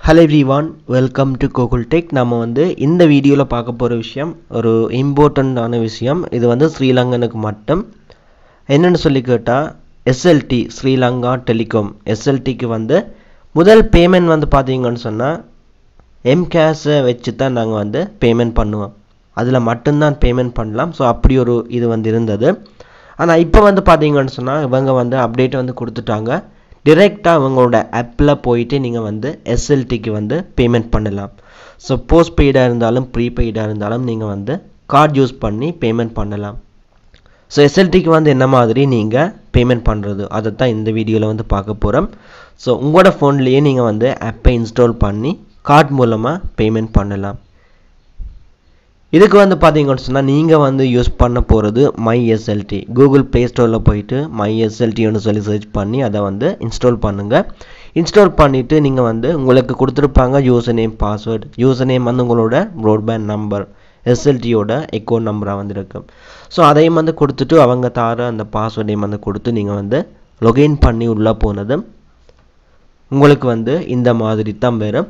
Hello everyone, welcome to Google Tech. நாம இந்த வீடியோல பார்க்க போற விஷயம் ஒரு இம்பார்ட்டன்ட்டான விஷயம். இது ஸ்ரீலங்கனுக்கு மட்டும். என்னன்னு சொல்லி கேட்டா SLT ஸ்ரீலங்கா டெலிகாம் SLT க்கு முதல் பேமெண்ட் பாத்தீங்கன்னு சொன்னா MCAS வச்சு தான் நாங்க பேமெண்ட் பண்ணுவோம். அதுல மட்டும் தான் பேமெண்ட் பண்ணலாம். சோ அப்படி ஒரு இது இருந்தது. ஆனா இப்போ பாத்தீங்கன்னு சொன்னா இவங்க அப்டேட் கொடுத்துட்டாங்க. Direct அவங்களோட ஆப்ல போயிட்டு நீங்க SLT க்கு பேமெண்ட் பண்ணலாம். சோ போஸ்ட் பெய்டா இருந்தாலும் ப்ரீபெய்டா இருந்தாலும் நீங்க கார்டு யூஸ் பண்ணி பேமெண்ட் பண்ணலாம். சோ SLT க்கு என்ன மாதிரி நீங்க பேமெண்ட் பண்றது அத தான் இந்த வீடியோல பார்க்க போறோம். சோ உங்களோட போன்லயே நீங்க ஆப்பை இன்ஸ்டால் பண்ணி கார்டு மூலமா பேமெண்ட் பண்ணலாம். இதுக்கு பாத்தீங்கன்னு சொன்னா நீங்க யூஸ் பண்ண போறது MySLT. Google Play Storeல போயிட்டு MySLT ன்னு சொல்லி சர்ச் பண்ணி அத இன்ஸ்டால் பண்ணுங்க. இன்ஸ்டால் பண்ணிட்டு நீங்க உங்களுக்கு கொடுத்திருப்பாங்க user name password. User name உங்களோட broadband நம்பர் SLT யோட அக்கவுண்ட் நம்பரா இருக்கும். சோ அதையும் கொடுத்துட்டு அவங்க தார அந்த பாஸ்வேர்டையும் கொடுத்து நீங்க லாகின் பண்ணி உள்ள போனது உங்களுக்கு இந்த மாதிரி தான் வரும்.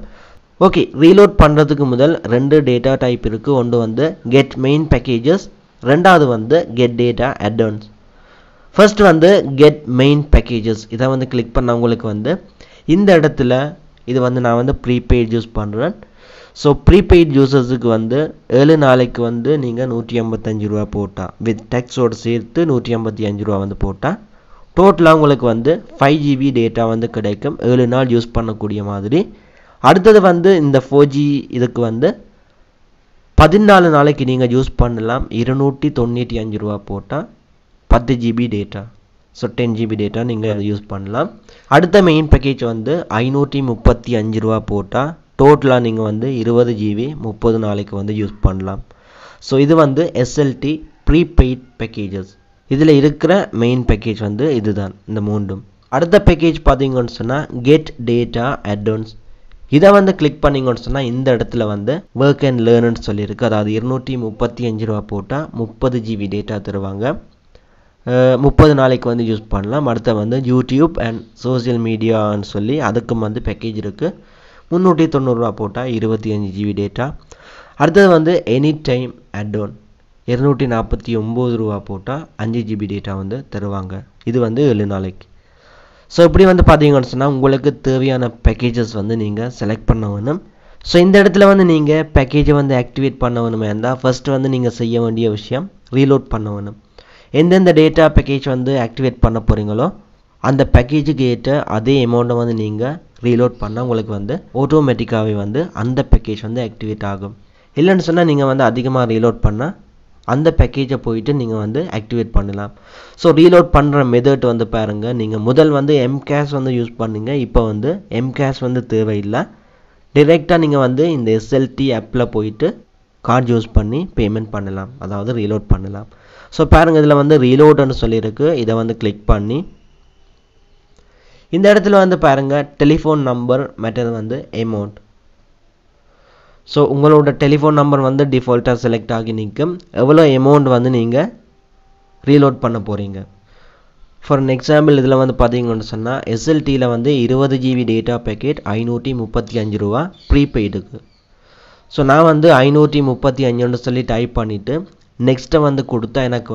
ஓகே, ரீலோட் பண்றதுக்கு முதல் ரெண்டு டேட்டா டைப் இருக்கு. ஒன்று get main packages, ரெண்டாவது get data add-ons. First get main packages இத கிளிக் பண்ணா உங்களுக்கு இந்த இடத்துல இது நான் prepaid யூஸ் பண்றேன். சோ prepaid யூசர்ஸ்க்கு 7 நாளைக்கு நீங்க 185 ரூபாய் போட்டா with tax ஓட சேர்த்து 185 ரூபாய் போட்டா டோட்டலா உங்களுக்கு 5 GB டேட்டா கிடைக்கும் 7 நாள் யூஸ் பண்ணக்கூடிய மாதிரி. அடுத்தது இந்த 4G இதுக்கு 14 நாளைக்கு நீங்க யூஸ் பண்ணலாம். 295 ரூபாய் போட்டா 10 GB data. So 10 GB data நீங்க யூஸ் பண்ணலாம். அடுத்த மெயின் பேக்கேஜ் 535 ரூபாய் போட்டா டோட்டலா நீங்க 20 GB 30 நாளைக்கு யூஸ் பண்ணலாம். சோ இது SLT prepaid packages. இதுல இருக்கிற மெயின் பேக்கேஜ் இதுதான் இந்த மூன்றும். அடுத்த பேக்கேஜ் பாத்தீங்கன்னு சொன்னா get data add-ons. இத கிளிக் பண்ணீங்கன்னு சொன்னா இந்த இடத்துல work and learn ன்னு சொல்லி இருக்கு. அதாவது 235 ரூபாய் போட்டா 30 GB டேட்டா தருவாங்க. 30 நாளைக்கு யூஸ் பண்ணலாம். அடுத்து YouTube and social media ன்னு சொல்லி அதுக்கு பேக்கேஜ் இருக்கு. 390 ரூபாய் போட்டா 25 GB டேட்டா. அடுத்து எனி டைம் add-on 249 ரூபாய் போட்டா 5 GB டேட்டா தருவாங்க. இது 7 நாளைக்கு. சோ இப்படி பாத்தீங்கன்னு சொன்னா உங்களுக்கு தேவையான பேக்கேजेस நீங்க செலக்ட் பண்ண வேணும். சோ இந்த இடத்துல நீங்க பேக்கேஜை ஆக்டிவேட் பண்ண வேணும்னா ஃபர்ஸ்ட் நீங்க செய்ய வேண்டிய விஷயம் ரீலோட் பண்ண வேணும். எந்தெந்த டேட்டா பேக்கேஜ் ஆக்டிவேட் பண்ண போறீங்களோ அந்த பேக்கேஜுக்கு ஏற்ற அதே அமௌண்ட்டை நீங்க ரீலோட் பண்ணா உங்களுக்கு ஆட்டோமேட்டிக்காவே அந்த பேக்கேஜ் ஆக்டிவேட் ஆகும். இல்லன்னு சொன்னா நீங்க அதிகமா ரீலோட் பண்ணா அந்த பேக்கேஜை போயிட்டு நீங்க ஆக்டிவேட் பண்ணலாம். சோ ரீலோட் பண்ற மெத்தட் பாருங்க. நீங்க முதல் MCAS யூஸ் பண்ணீங்க. இப்போ MCAS தேவையில்லை. டைரக்டா நீங்க இந்த SLT ஆப்ல போயிட்டு கார்டு யூஸ் பண்ணி பேமெண்ட் பண்ணலாம். அதாவது ரீலோட் பண்ணலாம். சோ பாருங்க இதுல ரீலோட் ன்னு சொல்லி இருக்கு. இத கிளிக் பண்ணி இந்த இடத்துல பாருங்க டெலிபோன் நம்பர் மற்றது அமௌண்ட். சோ உங்களோட டெலிபோன் நம்பர் டிஃபால்ட்டா செலக்ட் ஆகி நிக்கும். எவ்வளவு அமௌண்ட் நீங்க ரீலோட் பண்ண போறீங்க. ஃபார் எக்ஸாம்பிள் இதுல பாத்தீங்கன்னு சொன்னா SLT ல 20 GB டேட்டா பேக்கெட் 535 ரூபாய் ப்ரீபெய்டுக்கு. சோ நான் 535 ன்னு சொல்லி டைப் பண்ணிட்டு நெக்ஸ்ட் கொடுத்தா எனக்கு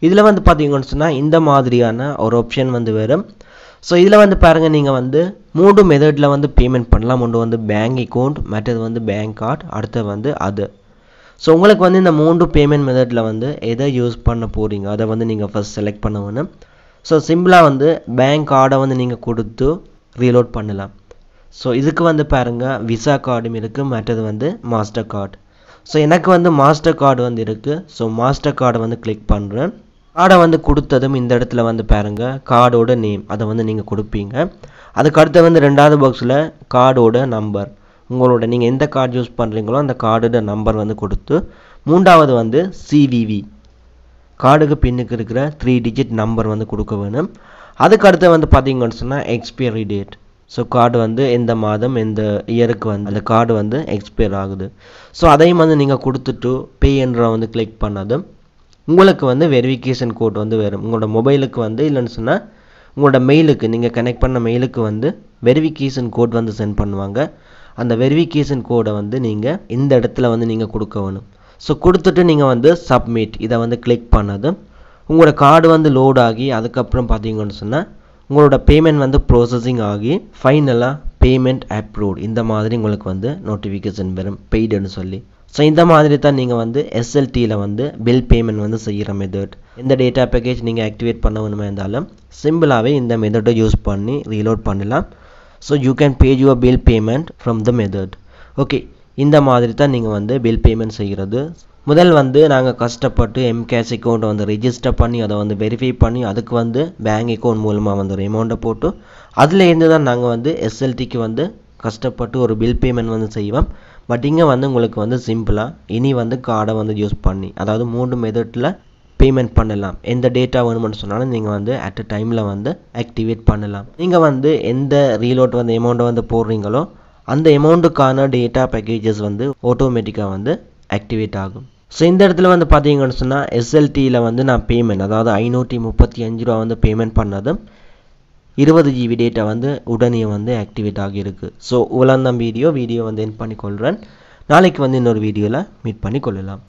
இதுல பாத்தீங்கன்னு சொன்னா இந்த மாதிரியான ஒரு ஆப்ஷன் வரும். சோ இதுல பாருங்க நீங்க மூணு மெத்தட்ல பேமெண்ட் பண்ணலாம். ஒன்று பேங்க் அக்கவுண்ட், மற்றது பேங்க் கார்டு, அடுத்து அது. சோ உங்களுக்கு இந்த மூணு பேமெண்ட் மெத்தட்ல எதை யூஸ் பண்ண போறீங்க அத நீங்க ஃபர்ஸ்ட் செலக்ட் பண்ண வேணும். சோ சிம்பிளா பேங்க் கார்டை நீங்க கொடுத்து ரீலோட் பண்ணலாம். சோ இதுக்கு பாருங்க விசா கார்டும் இருக்கு, மற்றது மாஸ்டர் கார்டு. சோ எனக்கு மாஸ்டர் கார்டு இருக்கு. சோ மாஸ்டர் கார்டை கிளிக் பண்றேன். கார்டை கொடுத்ததும் இந்த இடத்துல பாருங்க கார்டோட நேம் அதை நீங்க கொடுப்பீங்க. அதுக்கு அடுத்து ரெண்டாவது பாக்ஸ்ல கார்டோட நம்பர், உங்களோட நீங்க எந்த கார்டு யூஸ் பண்றீங்களோ அந்த கார்டோட நம்பர் கொடுத்து மூன்றாவது CVV கார்டுக்கு பின்னுக்கு இருக்கிற 3 டிஜிட் நம்பர் கொடுக்க வேணும். அதுக்கு அடுத்து பாத்தீங்கன்னு சொன்னா எக்ஸ்பைரி டேட். சோ கார்டு எந்த மாதம் எந்த இயருக்கு அந்த கார்டு எக்ஸ்பயர் ஆகுது. சோ அதையும் நீங்க கொடுத்துட்டு பே என்ற கிளிக் பண்ணதும் உங்களுக்கு வெரிஃபிகேஷன் கோட் வரும். உங்களோட மொபைலுக்கு இல்லன்னு சொன்னா உங்களோட மெயிலுக்கு நீங்கள் கனெக்ட் பண்ண மெயிலுக்கு வந்து வெரிஃபிகேஷன் கோட் வந்து சென்ட் பண்ணுவாங்க. அந்த வெரிஃபிகேஷன் கோடை வந்து நீங்கள் இந்த இடத்துல வந்து நீங்கள் கொடுக்க வேணும். ஸோ கொடுத்துட்டு நீங்கள் வந்து சப்மிட் இதை வந்து கிளிக் பண்ணதும் உங்களோட கார்டு வந்து லோட் ஆகி அதுக்கப்புறம் பார்த்தீங்கன்னு சொன்னால் உங்களோட பேமெண்ட் வந்து ப்ரோசஸிங் ஆகி ஃபைனலாக பேமெண்ட் அப்ரூவ்ட் இந்த மாதிரி உங்களுக்கு வந்து நோட்டிஃபிகேஷன் வரும் பெய்டுன்னு சொல்லி. ஸோ இந்த மாதிரி தான் நீங்கள் வந்து எஸ்எல்டியில் வந்து பில் பேமெண்ட் வந்து செய்கிற மெத்தட். இந்த டேட்டா பேக்கேஜ் நீங்கள் ஆக்டிவேட் பண்ண வேணுமா இருந்தாலும் சிம்பிளாகவே இந்த மெத்தடை யூஸ் பண்ணி ரீலோட் பண்ணலாம். So you can pay your bill payment from the method. Okay, இந்த மாதிரி தான் நீங்கள் வந்து பில் பேமெண்ட் செய்கிறது. முதல் வந்து நாங்கள் கஷ்டப்பட்டு எம்கேஷ் அக்கௌண்ட்டை வந்து ரெஜிஸ்டர் பண்ணி அதை வந்து வெரிஃபை பண்ணி அதுக்கு வந்து பேங்க் அக்கௌண்ட் மூலமாக வந்து ஒரு அமௌண்ட்டை போட்டு அதுலேருந்து தான் நாங்கள் வந்து எஸ்எல்டிக்கு வந்து கஷ்டப்பட்டு ஒரு பில் பேமெண்ட் வந்து செய்வோம். பட் இங்கே வந்து உங்களுக்கு வந்து சிம்பிளாக இனி வந்து கார்டை வந்து யூஸ் பண்ணி அதாவது 3 மெத்தடில் பேமெண்ட் பண்ணலாம். எந்த டேட்டா வேணும்னு சொன்னாலும் நீங்கள் வந்து அட் அ டைமில் வந்து ஆக்டிவேட் பண்ணலாம். நீங்கள் வந்து எந்த ரீலோட் வந்து அமௌண்ட்டை வந்து போடுறீங்களோ அந்த அமௌண்ட்டுக்கான டேட்டா பேக்கேஜஸ் வந்து ஆட்டோமேட்டிக்காக வந்து ஆக்டிவேட் ஆகும். ஸோ இந்த இடத்துல வந்து பார்த்தீங்கன்னு சொன்னால் எஸ்எல்டியில் வந்து நான் பேமெண்ட் அதாவது 535 ரூபா வந்து பேமெண்ட் பண்ணதும் 20 GB டேட்டா வந்து உடனே வந்து ஆக்டிவேட் ஆகியிருக்கு. ஸோ இவ்வளோ தான் வீடியோ வந்து என் பண்ணிக்கொள்கிறேன். நாளைக்கு வந்து இன்னொரு வீடியோவில் மீட் பண்ணி கொள்ளலாம்.